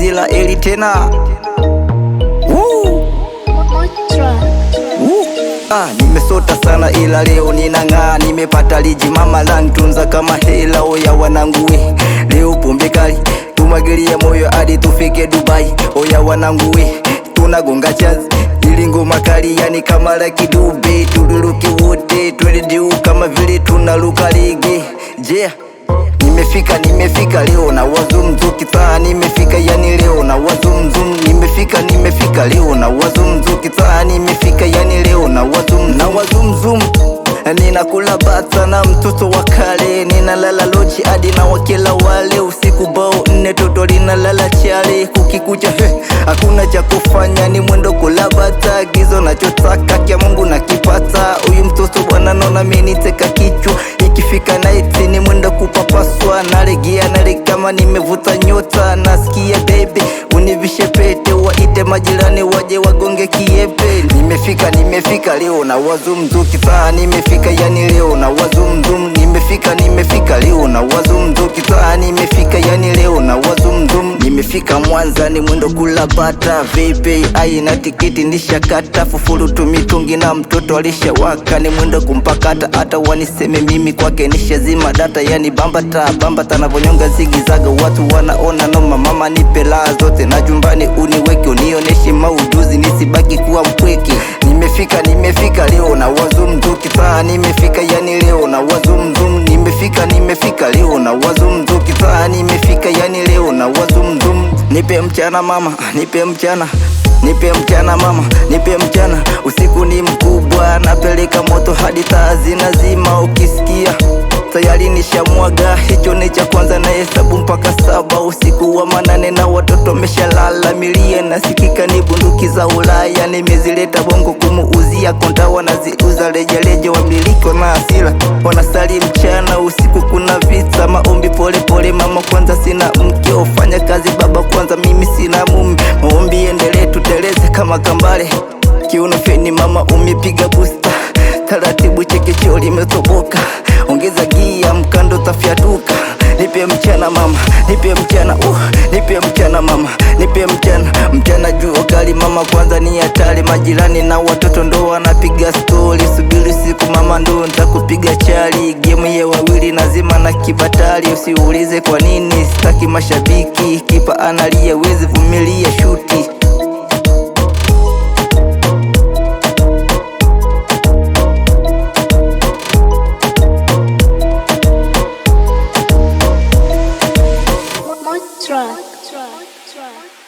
penzi la eli tena. Nimesota sana ila leo ninang'aa, nimepata liji mama lantunza kama hela. Oya wanangu we, leo pombe kali tumwagilie moyo hadi tufike Dubai. Oya wanangu we, tunagonga chazi ili ngoma kali yani kama Lucky Dube. Tuliruke wote twende juu kama vile tunaruka ligi. Yeah, nimefika leo na wazumzuki taa. Nimefika yani leo na wazumzum. Nimefika leo na wazumzuki taa. Nimefika yani leo na wazumzum. Ninakula bata na mtoto wa kale, ninalala loji hadi na wakela wale. Usiku bao 4 toto linalala chale. Kukikucha hakuna cha kufanya, ni mwendo kula bata. Gizo nachotaka kia Mungu nakipata. Uyu mtoto bwana nona meniteka kichwa. Ikifika night ni mwendo kupapaswa. Nalegea kama nimevuta nyota. Nasikia baby univishe pete, waite majirani waje wagonge kiepe. Nimefika leo na wazumzuki taa. Nimefika yani leo na wazumzum. Nimefika leo na wazumzuki taa. Nimefika yani leo na wazumzum. Nimefika Mwanza ni mwendo kula bata. Vipi aina tikiti nishakata. Fufuru tumitungi na mtoto alishawaka. Ni mwendo kumpakata hata waniseme mimi kwake nishazima data. Yani bambata navonyonga zigizaga. Watu wanaona noma, mama nipe laa zote. Na jumbani uniweke unioneshe maujuzi, nisibaki kuwa mpweke. Nimefika leo na wazumzuki taa. Nimefika yani leo na wazumzum. Nimefika leo na wazumzuki taa. Nimefika yani leo na wazumzum. Nipe mchana mama, nipe mchana. Nipe mchana mama, nipe mchana. Usiku ni mkubwa, napeleka moto hadi taa zinazima. Ukisikia tayari nishamwaga, hicho ni cha kwanza na hesabu mpaka 7. Usiku wa manane na watoto meshalala. Milie nasikika ni bunduki za Ulaya. Nimezileta bongo kumuuzia konta, wanaziuza reja wamiliko na asila. Wanasali mchana, usiku kuna vita. Maombi pole mama kwanza, sina mke. Ufanya kazi baba kwanza, mimi sina mume. Maombi endelee tuteleze kama kambale. Kiuno feni mama umepiga busta. Taratibu chekecho limetoboka. Ongeza gia mkando tafyatuka. Nipe mchana mama, nipe mchana. Nipe mchana mama, nipe mchana jua kali mama kwanza ni hatari. Majirani na watoto ndo wanapiga story. Subiri siku mama ndo nitakupiga chali. Game ya wawili nazima na kibatali. Usiulize kwa nini sitaki mashabiki. Kipa analia wezi vumilia shuti. Track.